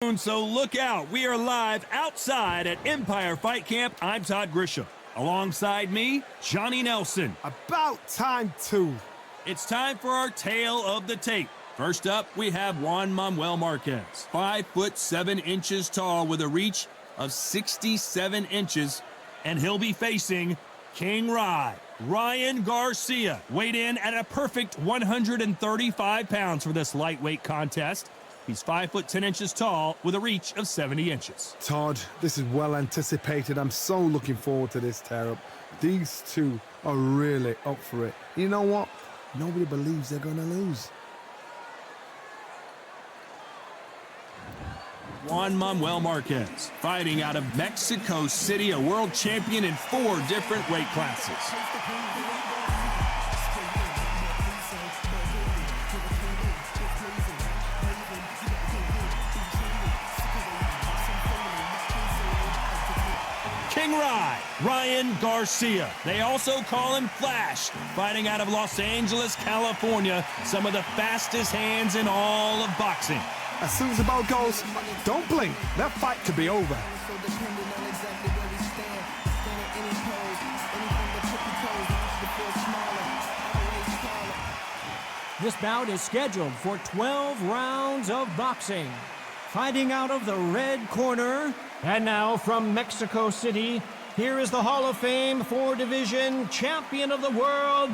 So look out, we are live outside at Empire Fight Camp. I'm Todd Grisham. Alongside me, Johnny Nelson. About time too. It's time for our tale of the tape. First up, we have Juan Manuel Márquez, 5'7" tall with a reach of 67 inches, and he'll be facing King Ryan Garcia, weighed in at a perfect 135 pounds for this lightweight contest. He's 5'10" tall with a reach of 70 inches. Todd, this is well anticipated. I'm so looking forward to this tear-up. These two are really up for it. You know what? Nobody believes they're going to lose. Juan Manuel Márquez, fighting out of Mexico City, a world champion in 4 different weight classes. King Ryan Garcia. They also call him Flash, fighting out of Los Angeles, California, some of the fastest hands in all of boxing. As soon as the bell goes, don't blink. That fight could be over. This bout is scheduled for 12 rounds of boxing. Fighting out of the red corner, and now from Mexico City, here is the Hall of Fame 4-division champion of the world,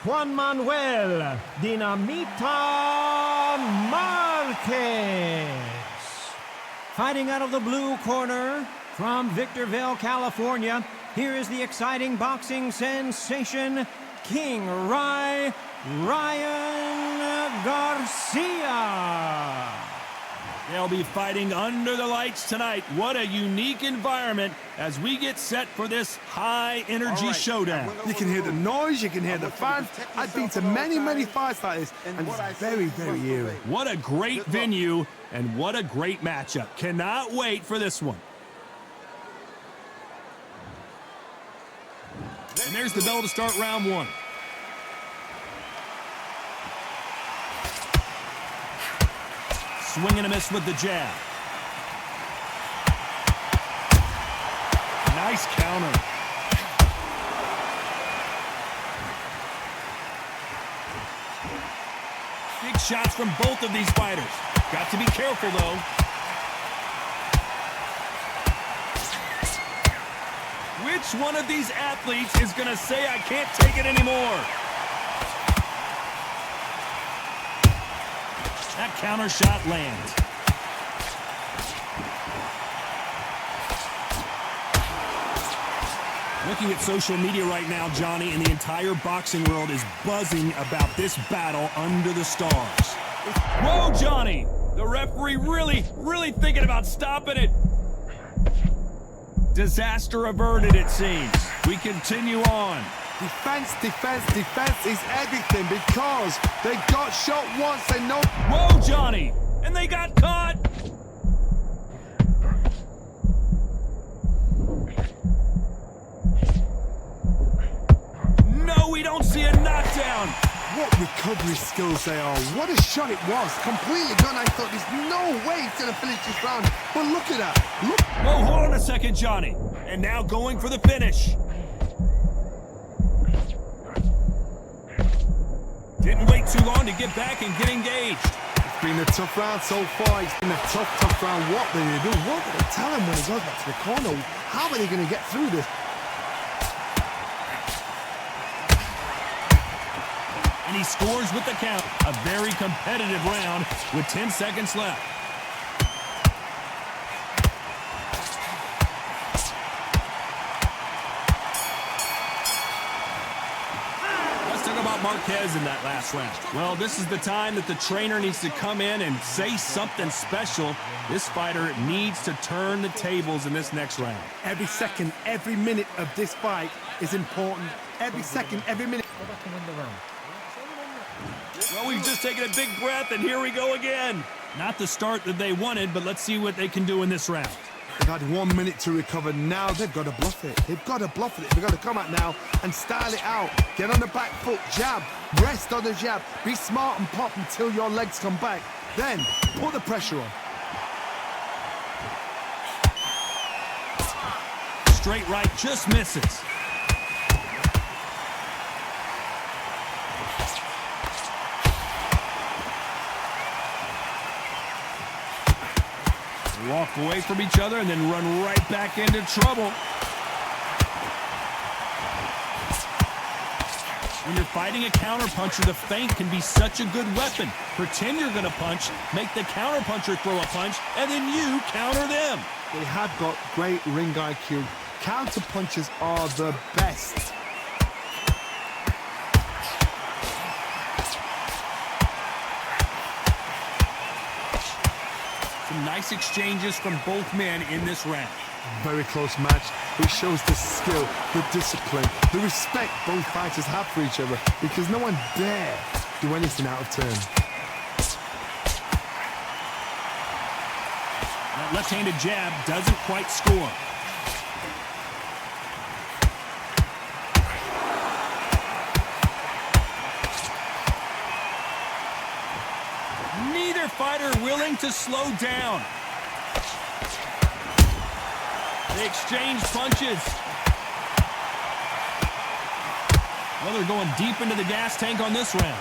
Juan Manuel Dinamita Márquez. Fighting out of the blue corner, from Victorville, California, here is the exciting boxing sensation, King Ryan Garcia. They'll be fighting under the lights tonight. What a unique environment as we get set for this high-energy showdown. You can hear the noise, you can hear the fans. I've been to many fights like this, and it's very eerie. What a great venue, and what a great matchup. Cannot wait for this one. And there's the bell to start round 1. Swing and a miss with the jab. Nice counter. Big shots from both of these fighters. Got to be careful, though. Which one of these athletes is going to say, I can't take it anymore? That counter shot lands. Looking at social media right now, Johnny, and the entire boxing world is buzzing about this battle under the stars. Whoa, Johnny! The referee really thinking about stopping it. Disaster averted, it seems. We continue on. Defense is everything because they got shot once, they know. Whoa, Johnny! And they got caught! No, we don't see a knockdown! What recovery skills they are. What a shot it was. Completely gone. I thought there's no way he's going to finish this round. But look at that. Look. Whoa, hold on a second, Johnny. And now going for the finish. Didn't wait too long to get back and get engaged. It's been a tough round so far. It's been a tough round. What are they going to do? What are they telling when he goes back to the corner? How are they going to get through this? And he scores with the count. A very competitive round with 10 seconds left. Marquez in that last round. Well, this is the time that the trainer needs to come in and say something special. This fighter needs to turn the tables in this next round. Every second, every minute of this fight is important. Every second, every minute. Well, we've just taken a big breath, and here we go again. Not the start that they wanted, but let's see what they can do in this round. They've had 1 minute to recover. Now they've got to bluff it. They've got to bluff it. They've got to come out now and style it out. Get on the back foot, jab, rest on the jab. Be smart and pop until your legs come back. Then put the pressure on. straight right just misses. They walk away from each other and then run right back into trouble. When you're fighting a counterpuncher, the feint can be such a good weapon. Pretend you're going to punch, make the counterpuncher throw a punch, and then you counter them. They have got great ring IQ. Counter punches are the best. Some nice exchanges from both men in this round. Very close match. It shows the skill, the discipline, the respect both fighters have for each other, because no one dare do anything out of turn. That left-handed jab doesn't quite score. Neither fighter willing to slow down. They exchange punches. Well, they're going deep into the gas tank on this round.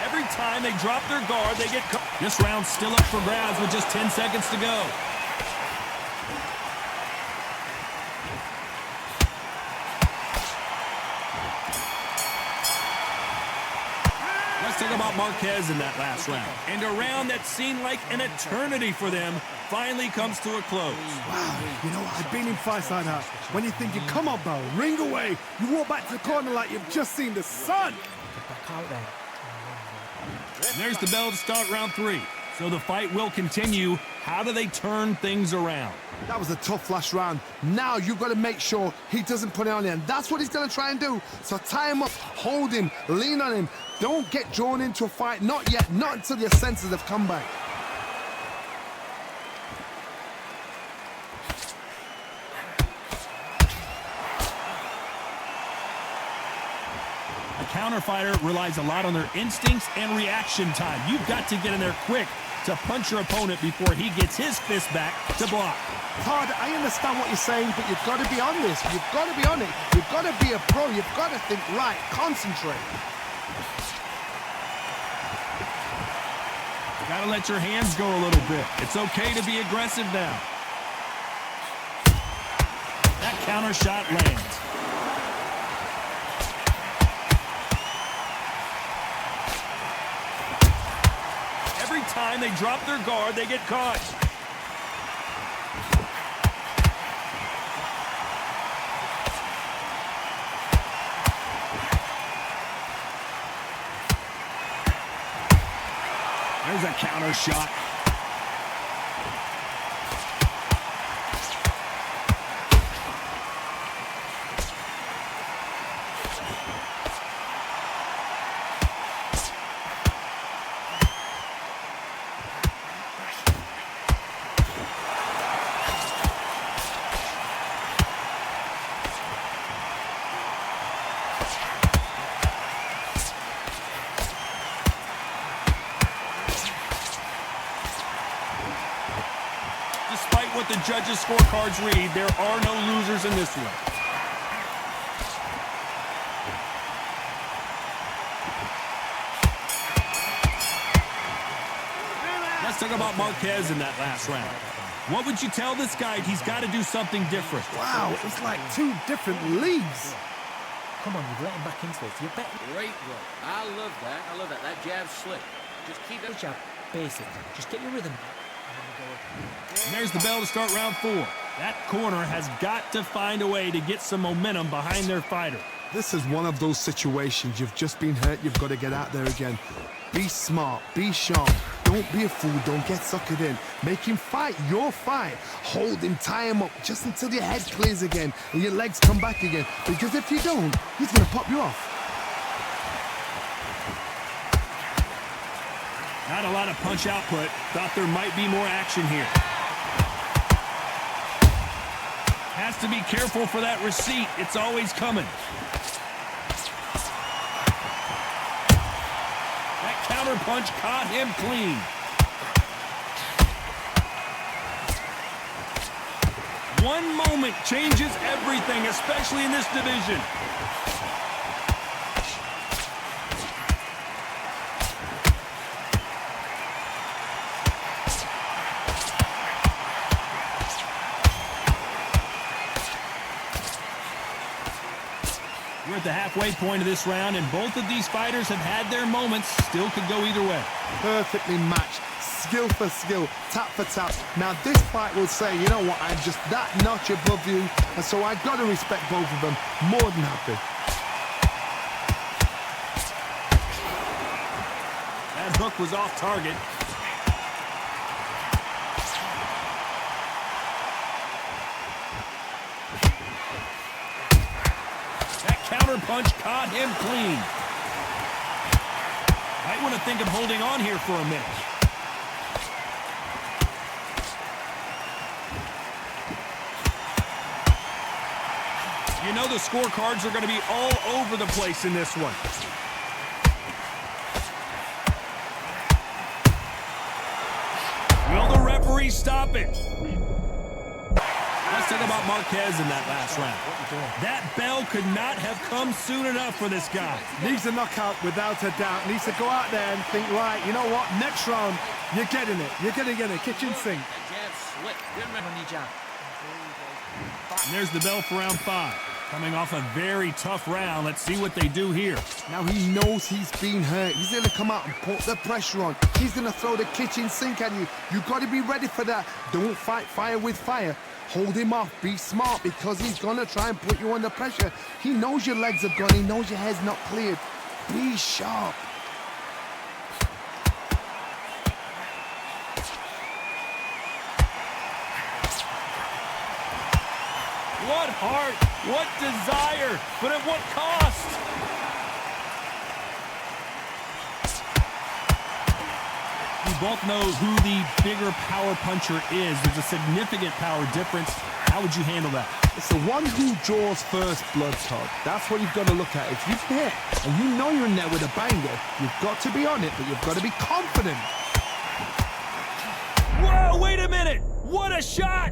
Every time they drop their guard, they get caught. This round's still up for grabs with just 10 seconds to go. Let's talk about Marquez in that last round. And a round that seemed like an eternity for them finally comes to a close. Wow, you know, I've been in fights like that. When you're thinking, come on, bro, ring away. You walk back to the corner like you've just seen the sun. And there's the bell to start round 3. So the fight will continue. How do they turn things around? That was a tough last round. Now you've got to make sure he doesn't put it on you, and that's what he's going to try and do. So tie him up, hold him, lean on him. Don't get drawn into a fight. Not yet. Not until your senses have come back. A counter fighter relies a lot on their instincts and reaction time. You've got to get in there quick to punch your opponent before he gets his fist back to block. Todd, I understand what you're saying, but you've got to be on this. You've got to be on it. You've got to be a pro. You've got to think right. Concentrate. You got to let your hands go a little bit. It's okay to be aggressive now. That counter shot lands. Every time they drop their guard, they get caught. There's a counter shot. Despite what the judges' scorecards read, there are no losers in this one. Let's talk about Marquez in that last round. What would you tell this guy? He's got to do something different. Wow, it's like two different leagues. Come on, you've let him back into it. You bet. Great work. I love that. I love that. That jab's slick. Just keep Good it. job. Basic. Just get your rhythm. And there's the bell to start round 4. That corner has got to find a way to get some momentum behind their fighter. This is one of those situations. You've just been hurt. You've got to get out there again. Be smart. Be sharp. Don't be a fool. Don't get suckered in. Make him fight your fight. Hold him. Tie him up just until your head clears again and your legs come back again. Because if you don't, he's going to pop you off. Not a lot of punch output. Thought there might be more action here. Has to be careful for that receipt. It's always coming. That counter punch caught him clean. One moment changes everything, especially in this division. We're at the halfway point of this round, and both of these fighters have had their moments. Still could go either way. Perfectly matched. Skill for skill, tap for tap. Now this fight will say, you know what, I'm just that notch above you, and so I've got to respect both of them. More than happy. That hook was off target. That counter punch caught him clean. Might want to think of holding on here for a minute. You know the scorecards are going to be all over the place in this one. Will the referee stop it? Let's talk about Marquez in that last round. That bell could not have come soon enough for this guy. Needs a knockout without a doubt. Needs to go out there and think, right, you know what, next round, you're getting it. You're going to get a kitchen sink. That jab slick. Good man on your jab. And there's the bell for round 5. Coming off a very tough round. Let's see what they do here. Now he knows he's been hurt. He's going to come out and put the pressure on. He's going to throw the kitchen sink at you. You've got to be ready for that. Don't fight fire with fire. Hold him off. Be smart, because he's going to try and put you under pressure. He knows your legs are gone. He knows your head's not cleared. Be sharp. What heart, what desire, but at what cost? We both know who the bigger power puncher is. There's a significant power difference. How would you handle that? It's the one who draws first blood, Todd. That's what you've got to look at. If you've hit and you know you're in there with a banger, you've got to be on it, but you've got to be confident. Whoa, wait a minute! What a shot!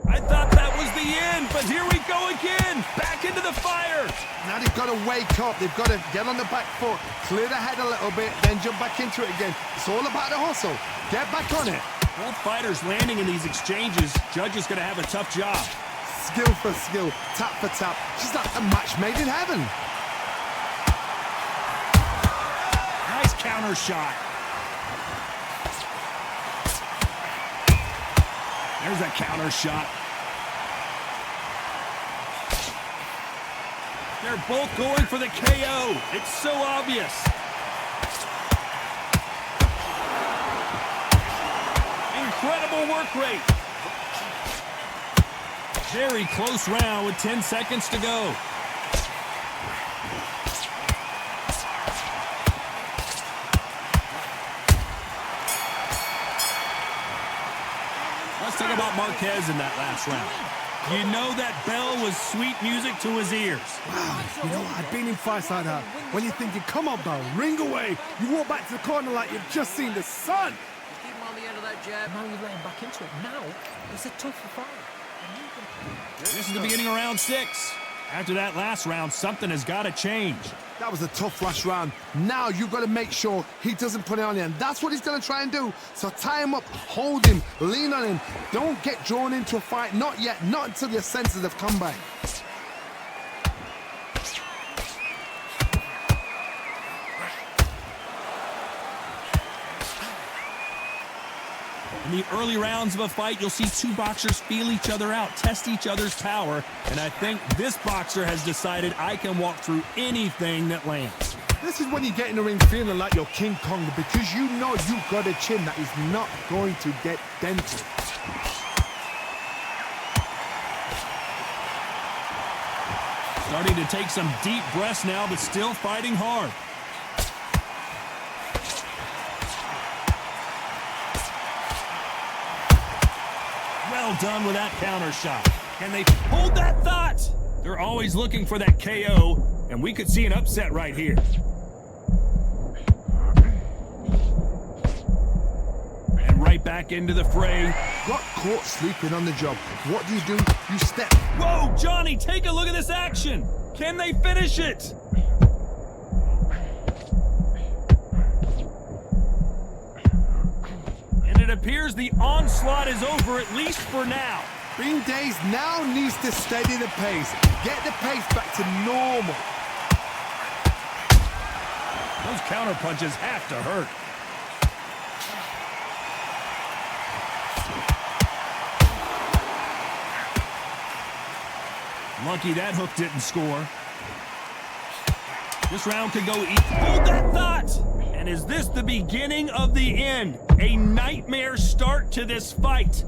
I thought that was the end, but here we go again! Back into the fire! Now they've got to wake up. They've got to get on the back foot, clear the head a little bit, then jump back into it again. It's all about the hustle. Get back on it. Both fighters landing in these exchanges. Judge is going to have a tough job. Skill for skill, tap for tap. Just like a match made in heaven. Nice counter shot. There's a counter shot. They're both going for the KO. It's so obvious. Incredible work rate. Very close round with 10 seconds to go. Let's talk about Marquez in that last round. You know that bell was sweet music to his ears. Wow, you know, I've been in fights like that. When you're thinking, come on, bell, ring away. You walk back to the corner like you've just seen the sun. Keep him on the end of that jab. Now you're letting back into it. Now it's a tougher fight. This is the beginning of round 6. After that last round, something has got to change. That was a tough last round. Now you've got to make sure he doesn't put it on you, and that's what he's going to try and do. So tie him up, hold him, lean on him. Don't get drawn into a fight. Not yet. Not until your senses have come back. In the early rounds of a fight, you'll see two boxers feel each other out, test each other's power, and I think this boxer has decided I can walk through anything that lands. This is when you get in the ring feeling like you're King Kong, because you know you've got a chin that is not going to get dented. Starting to take some deep breaths now, but still fighting hard. Well done with that counter shot. Can they hold that thought? They're always looking for that KO, and we could see an upset right here. right back into the fray. Got caught sleeping on the job. What do? You step. Whoa, Johnny, take a look at this action. Can they finish it? And it appears the onslaught is over, at least for now. Bean Days now needs to steady the pace. Get the pace back to normal. Those counter punches have to hurt. Lucky that hook didn't score. This round could go Hold that thought! And is this the beginning of the end? A nightmare start to this fight.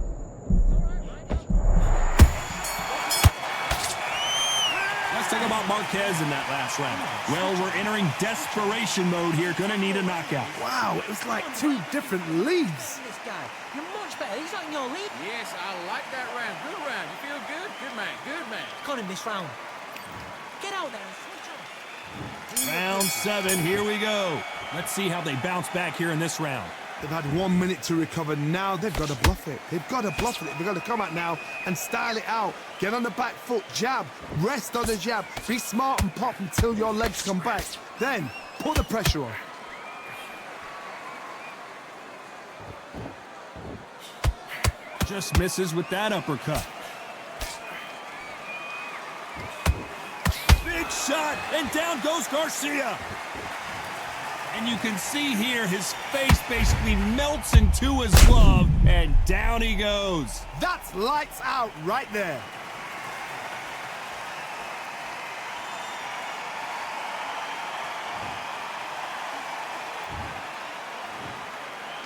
Let's talk about Marquez in that last round. Well, we're entering desperation mode here. Gonna need a knockout. Wow, it was like two different leagues. This guy, you're much better. He's not in your league. Yes, I like that round. Good round. You feel good? Good man. Good man. Got him this round. Get out there and switch on. Round 7, here we go. Let's see how they bounce back here in this round. They've had 1 minute to recover. Now they've got to bluff it. They've got to bluff it. They've got to come out now and style it out. Get on the back foot, jab, rest on the jab. Be smart and pop until your legs come back. Then put the pressure on. Just misses with that uppercut. Big shot, and down goes Garcia. And you can see here his face basically melts into his glove, and down he goes. That's lights out right there.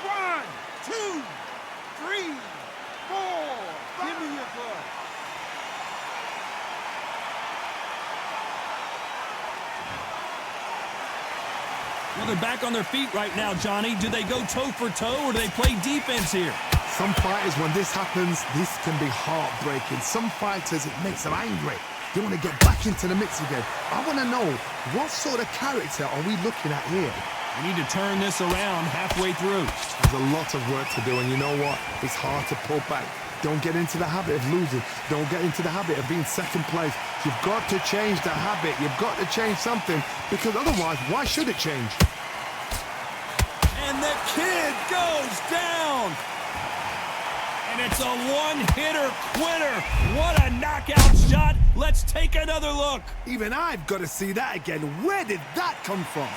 One, two, three, four. Give me your blood. Well, they're back on their feet right now, Johnny. Do they go toe for toe, or do they play defense here? Some fighters, when this happens, this can be heartbreaking. Some fighters, it makes them angry. They want to get back into the mix again. I want to know, what sort of character are we looking at here? We need to turn this around halfway through. There's a lot of work to do, and you know what? It's hard to pull back. Don't get into the habit of losing. Don't get into the habit of being second place. You've got to change the habit. You've got to change something, because otherwise, why should it change? And the kid goes down. And it's a one-hitter quitter. What a knockout shot. Let's take another look. Even I've got to see that again. Where did that come from?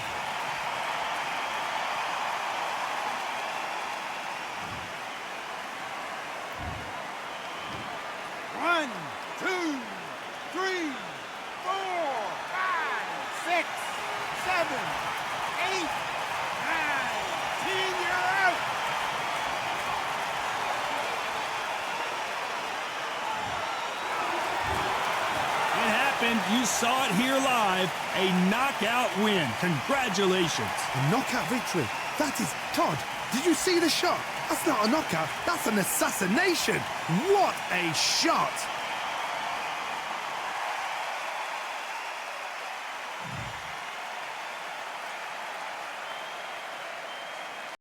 One, two, three, four, five, six, seven, eight, nine, 10. You're out. It happened. You saw it here live. A knockout win. Congratulations. A knockout victory. That is, Todd, did you see the shot? That's not a knockout. That's an assassination. What a shot.